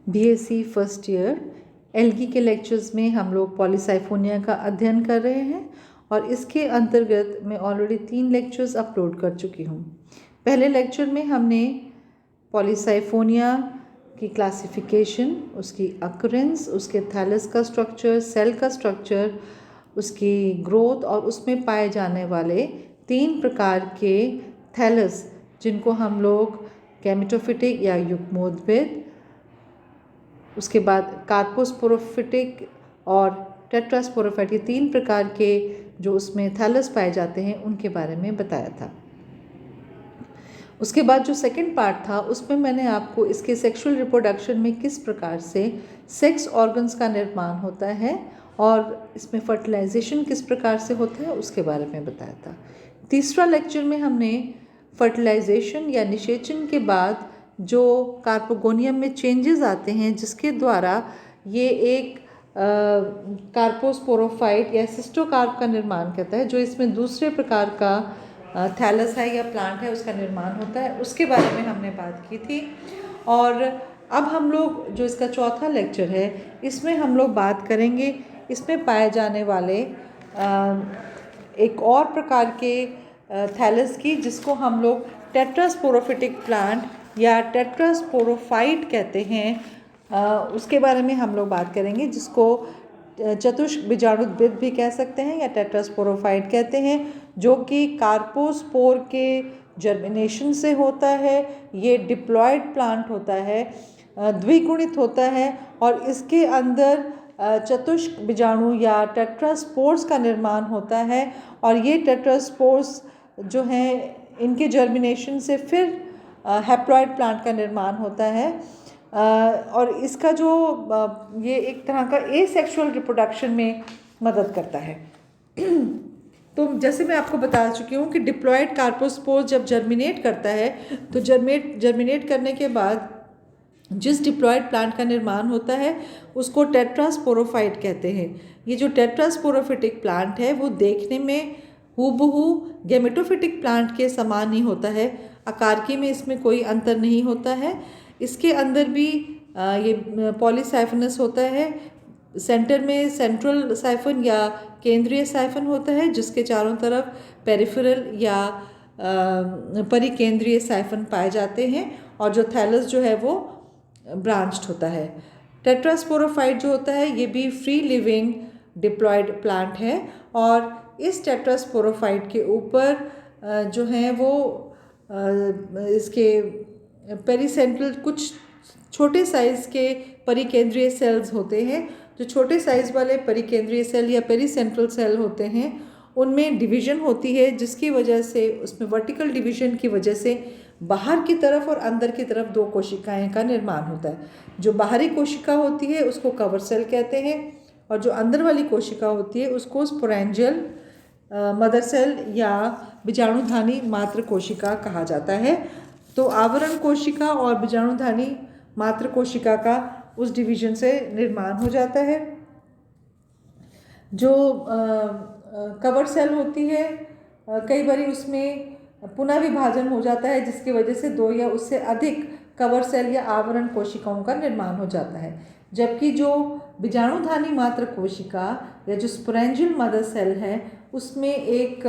BSc first year algae के lectures में हम लोग पॉलीसाइफोनिया का अध्ययन कर रहे हैं और इसके अंतर्गत मैं ऑलरेडी 3 लेक्चर्स अपलोड कर चुकी हूँ। पहले लेक्चर में हमने पॉलीसाइफोनिया की क्लासिफिकेशन, उसकी अकरेंस, उसके थैलस का स्ट्रक्चर, सेल का स्ट्रक्चर, उसकी ग्रोथ और उसमें पाए जाने वाले 3 प्रकार के थैलस जिनको हम लोग गैमेटोफिटिक या युग्मोद्भिद, उसके बाद कार्पोस्पोरोफिटिक और टेट्रास्पोरोफाइट, ये 3 प्रकार के जो उसमें थैलस पाए जाते हैं उनके बारे में बताया था। उसके बाद जो सेकंड पार्ट था उसमें मैंने आपको इसके सेक्सुअल रिप्रोडक्शन में किस प्रकार से सेक्स ऑर्गन्स का निर्माण होता है और इसमें फर्टिलाइजेशन किस प्रकार से होता है उसके बारे में बताया था। तीसरा लेक्चर में हमने फर्टिलाइजेशन या निषेचन के बाद जो कार्पोगोनियम में चेंजेस आते हैं जिसके द्वारा ये एक कार्पोस्पोरोफाइट या सिस्टोकार्प का निर्माण करता है, जो इसमें दूसरे प्रकार का थैलस है या प्लांट है उसका निर्माण होता है, उसके बारे में हमने बात की थी। और अब हम लोग जो इसका चौथा लेक्चर है इसमें हम लोग बात करेंगे इसमें पाए जाने वाले एक और प्रकार के थैलस की जिसको हम लोग टेट्रास्पोरोफिटिक प्लांट या टेट्रास्पोरोफाइट कहते हैं। उसके बारे में हम लोग बात करेंगे, जिसको चतुष्क बीजाणुद्भिद भी कह सकते हैं या टेट्रास्पोरोफाइट कहते हैं, जो कि कार्पोस्पोर के जर्मिनेशन से होता है। ये डिप्लॉयड प्लांट होता है, द्विगुणित होता है और इसके अंदर चतुष्क बीजाणु या टेट्रास्पोर्स का निर्माण होता है। और ये टेट्रास्पोर्स जो हैं इनके जर्मिनेशन से फिर हैप्लॉयड प्लांट का निर्माण होता है। और इसका जो ये एक तरह का एसेक्सुअल रिप्रोडक्शन में मदद करता है। तो जैसे मैं आपको बता चुकी हूँ कि डिप्लॉयड कार्पोस्पोर जब जर्मिनेट करता है तो जर्मिनेट करने के बाद जिस डिप्लॉयड प्लांट का निर्माण होता है उसको टेट्रास्पोरोफाइट कहते हैं। ये जो टेट्रास्पोरोफिटिक प्लांट है वो देखने में हूबहू गैमेटोफिटिक प्लांट के समान ही होता है, आकारकी में इसमें कोई अंतर नहीं होता है। इसके अंदर भी ये पॉलीसाइफनस होता है। सेंटर में सेंट्रल साइफन या केंद्रीय साइफन होता है जिसके चारों तरफ पेरिफेरल या परिकेंद्रीय साइफन पाए जाते हैं और जो थैलस जो है वो ब्रांच्ड होता है। टेट्रास्पोरोफाइट जो होता है ये भी फ्री लिविंग डिप्लॉयड प्लांट है और इस टेट्रास्पोरोफाइट के ऊपर जो है वो इसके पेरीसेंट्रल कुछ छोटे साइज़ के परिकेंद्रीय सेल्स होते हैं। जो छोटे साइज़ वाले परिकेंद्रीय सेल या पेरीसेंट्रल सेल होते हैं उनमें डिवीज़न होती है, जिसकी वजह से उसमें वर्टिकल डिवीज़न की वजह से बाहर की तरफ और अंदर की तरफ 2 कोशिकाएं का निर्माण होता है। जो बाहरी कोशिका होती है उसको कवर सेल कहते हैं और जो अंदर वाली कोशिका होती है उसको स्पोरेंजियल मदर सेल या बीजाणुधानी मात्र कोशिका कहा जाता है। तो आवरण कोशिका और बीजाणुधानी मात्र कोशिका का उस डिवीज़न से निर्माण हो जाता है। जो कवर सेल होती है कई बार उसमें पुनः विभाजन हो जाता है जिसकी वजह से 2 या उससे अधिक कवर सेल या आवरण कोशिकाओं का निर्माण हो जाता है। जबकि जो बीजाणुधानी मात्र कोशिका या जो स्पोरेंजियल मदर सेल है उसमें एक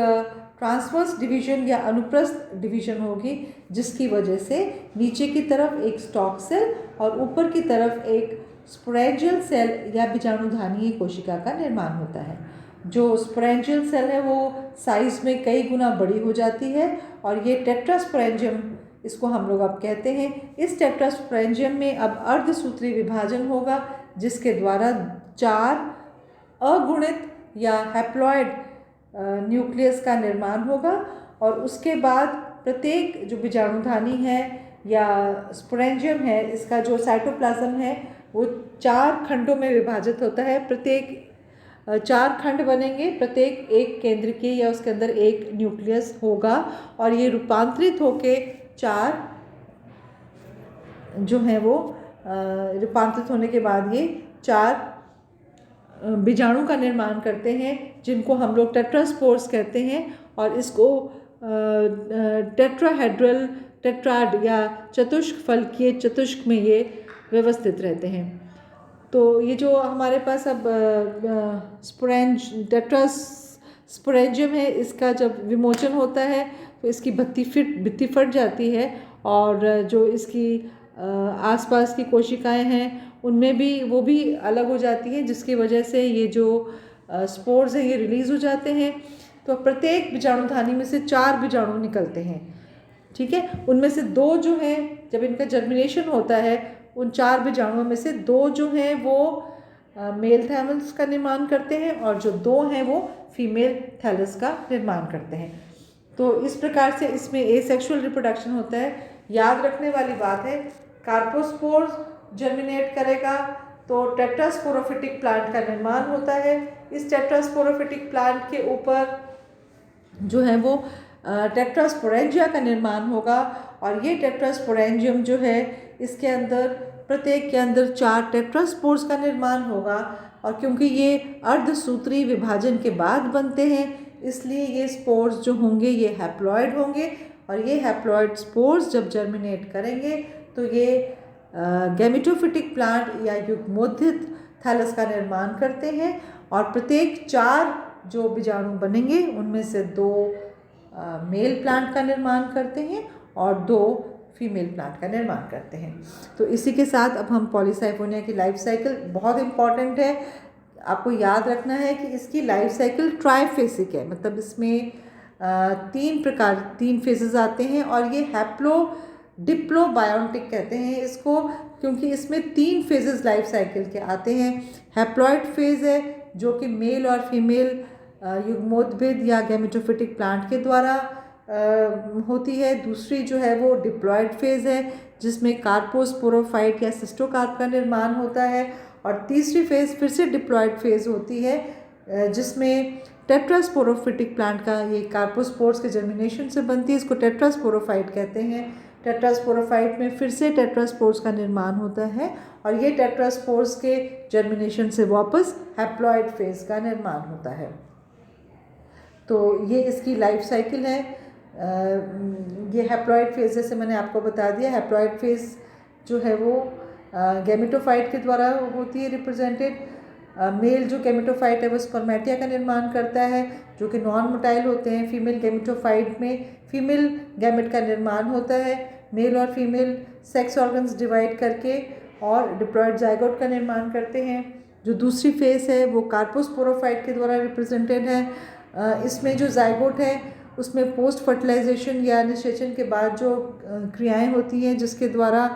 ट्रांसवर्स डिवीज़न या अनुप्रस्थ डिवीज़न होगी, जिसकी वजह से नीचे की तरफ एक स्टॉक सेल और ऊपर की तरफ एक स्पोरेंजियल सेल या बीजाणुधानी कोशिका का निर्माण होता है। जो स्पोरेंजियल सेल है वो साइज़ में कई गुना बड़ी हो जाती है और ये टेट्रास्पोरेंजियम इसको हम लोग अब कहते हैं। इस टेट्रास्पोरेंजियम में अब अर्धसूत्री विभाजन होगा जिसके द्वारा 4 अगुणित या हैप्लॉयड न्यूक्लियस का निर्माण होगा और उसके बाद प्रत्येक जो बीजाणुधानी है या स्पोरेंजियम है इसका जो साइटोप्लाज्म है वो 4 खंडों में विभाजित होता है। प्रत्येक 4 खंड बनेंगे, प्रत्येक एक केंद्र के या उसके अंदर एक न्यूक्लियस होगा और ये रूपांतरित होके 4 जो हैं वो रूपांतरित होने के बाद ये 4 बीजाणु का निर्माण करते हैं जिनको हम लोग टेट्रास्पोर्स कहते हैं और इसको टेट्राहेड्रल टेट्राड या चतुष्क फलकीय चतुष्क में ये व्यवस्थित रहते हैं। तो ये जो हमारे पास अब टेट्रास्पोरेंजियम है, इसका जब विमोचन होता है तो इसकी भित्ति फट जाती है और जो इसकी आसपास की कोशिकाएं हैं उनमें भी वो भी अलग हो जाती हैं, जिसकी वजह से ये जो स्पोर्स हैं ये रिलीज़ हो जाते हैं। तो प्रत्येक बीजाणुधानी में से 4 बीजाणु निकलते हैं, ठीक है। उनमें से 2 जो हैं, जब इनका जर्मिनेशन होता है उन 4 बीजाणुओं में से 2 जो हैं वो मेल थैलस का निर्माण करते हैं और जो 2 हैं वो फीमेल थैलस का निर्माण करते हैं। तो इस प्रकार से इसमें एसेक्सुअल रिप्रोडक्शन होता है। याद रखने वाली बात है, कार्पोस्पोर जर्मिनेट करेगा तो टेट्रास्पोरोफिटिक प्लांट का निर्माण होता है। इस टेट्रास्पोरोफिटिक प्लांट के ऊपर जो है वो टेट्रास्पोरेंजिया का निर्माण होगा और ये टेट्रास्पोरेंजियम जो है इसके अंदर प्रत्येक के अंदर 4 टेट्रास्पोर्स का निर्माण होगा। और क्योंकि ये अर्धसूत्री विभाजन के बाद बनते हैं इसलिए ये स्पोर्स जो होंगे ये हैप्लॉइड होंगे और ये हैप्लॉइड स्पोर्स जब जर्मिनेट करेंगे तो ये गैमेटोफिटिक प्लांट या युग्मोद्धित थैलस का निर्माण करते हैं और प्रत्येक 4 जो बीजाणु बनेंगे उनमें से 2 मेल प्लांट का निर्माण करते हैं और 2 फीमेल प्लांट का निर्माण करते हैं। तो इसी के साथ अब हम पॉलीसाइफोनिया की लाइफ साइकिल, बहुत इम्पॉर्टेंट है, आपको याद रखना है कि इसकी लाइफ साइकिल ट्राइफेसिक है, मतलब इसमें 3 फेजेस आते हैं और ये डिप्लोबायोटिक कहते हैं इसको, क्योंकि इसमें 3 फेजेस लाइफ साइकिल के आते हैं। हैप्लॉइड फेज है जो कि मेल और फीमेल युग्मोद्भिद या गैमेटोफिटिक प्लांट के द्वारा होती है। दूसरी जो है वो डिप्लॉइड फेज है जिसमें कार्पोस्पोरोफाइट या सिस्टोकार्प का निर्माण होता है और तीसरी फेज फिर से डिप्लॉइड फेज होती है जिसमें टेट्रास्पोरोफिटिक प्लांट का ये कार्पोस्पोर्स के जर्मिनेशन से बनती है, इसको टेट्रास्पोरोफाइट कहते हैं। टेट्रास्पोरोफाइट में फिर से टेट्रास्पोर्स का निर्माण होता है और ये टेट्रास्पोर्स के जर्मिनेशन से वापस हैप्लॉइड फेज का निर्माण होता है। तो ये इसकी लाइफ साइकिल है। ये हैप्लॉइड फेज जैसे मैंने आपको बता दिया, हैप्लॉइड फेज जो है वो गैमेटोफाइट के द्वारा होती है रिप्रेजेंटेड। मेल जो गैमेटोफाइट है वो स्पर्मेटिया का निर्माण करता है जो कि नॉन मोटाइल होते हैं। फीमेल गैमेटोफाइट में फीमेल गैमेट का निर्माण होता है। मेल और फीमेल सेक्स ऑर्गन्स डिवाइड करके और डिप्लॉइड जाइगोट का निर्माण करते हैं। जो दूसरी फेज है वो कार्पोस्पोरोफाइट के द्वारा रिप्रेजेंटेड है। इसमें जो जाइगोट है उसमें पोस्ट फर्टिलाइजेशन या निषेचन के बाद जो क्रियाएं होती हैं जिसके द्वारा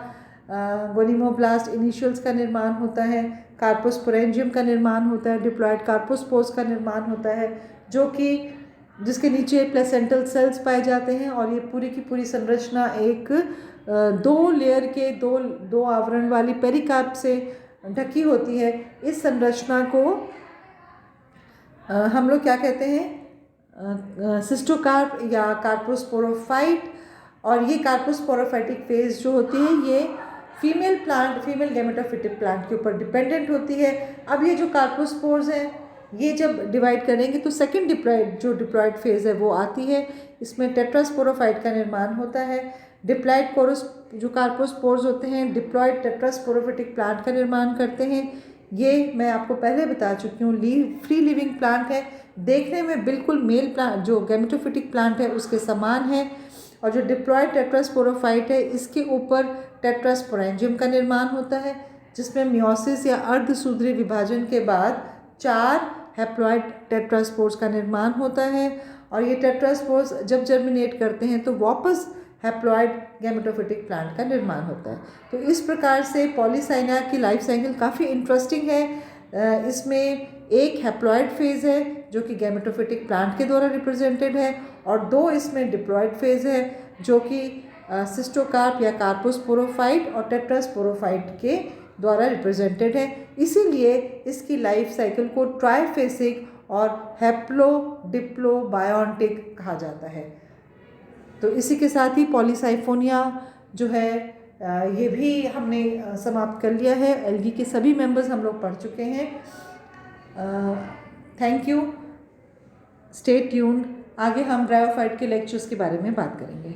गोनिमोब्लास्ट इनिशियल्स का निर्माण होता है, कार्पोस्पोरेंजियम का निर्माण होता है, डिप्लॉइड कार्पोस्पोर्स का निर्माण होता है जो कि जिसके नीचे प्लेसेंटल सेल्स पाए जाते हैं और ये पूरी की पूरी संरचना एक 2 लेयर के दो आवरण वाली पेरिकार्प से ढकी होती है। इस संरचना को हम लोग क्या कहते हैं, सिस्टोकार्प या कार्पोस्पोरोफाइट। और ये कार्पोस्पोरोफाइटिक फेज जो होती है ये फीमेल गैमेटोफिटिक प्लांट के ऊपर डिपेंडेंट होती है। अब ये जो कार्पोस्पोर्स हैं ये जब डिवाइड करेंगे तो सेकंड डिप्लॉइड फेज है वो आती है। इसमें टेट्रास्पोरोफाइट का निर्माण होता है। डिप्लॉइड जो कार्पोस्पोर्स होते हैं डिप्लॉइड टेट्रास्पोरोफिटिक प्लांट का निर्माण करते हैं। ये मैं आपको पहले बता चुकी हूँ फ्री लिविंग प्लांट है, देखने में बिल्कुल मेल प्लांट जो गैमेटोफिटिक प्लांट है उसके समान है। और जो डिप्लॉइड टेट्रास्पोरोफाइट है इसके ऊपर टेट्रास्पोरेंजियम का निर्माण होता है जिसमें मियोसिस या अर्धसूत्री विभाजन के बाद 4 हैप्लॉइड टेट्रास्पोर्स का निर्माण होता है। और ये टेट्रास्पोर्स जब जर्मिनेट करते हैं तो वापस हैप्लॉइड गैमेटोफिटिक प्लांट का निर्माण होता है। तो इस प्रकार से पॉलीसाइना की लाइफ साइकिल काफ़ी इंटरेस्टिंग है। इसमें एक हैप्लॉइड फेज है जो कि गैमेटोफिटिक प्लांट के द्वारा रिप्रेजेंटेड है और 2 इसमें डिप्लॉइड फेज है जो कि सिस्टोकार्प या कार्पोस्पोरोफाइट और टेट्रास्पोरोफाइट के द्वारा रिप्रेजेंटेड है। इसीलिए इसकी लाइफ साइकिल को ट्राइफेसिक और डिप्लोबायोटिक कहा जाता है। तो इसी के साथ ही पॉलीसाइफोनिया जो है ये भी हमने समाप्त कर लिया है। एल्गी के सभी मेंबर्स हम लोग पढ़ चुके हैं। Thank you, stay tuned. आगे हम ब्रायोफाइट के लेक्चर्स के बारे में बात करेंगे।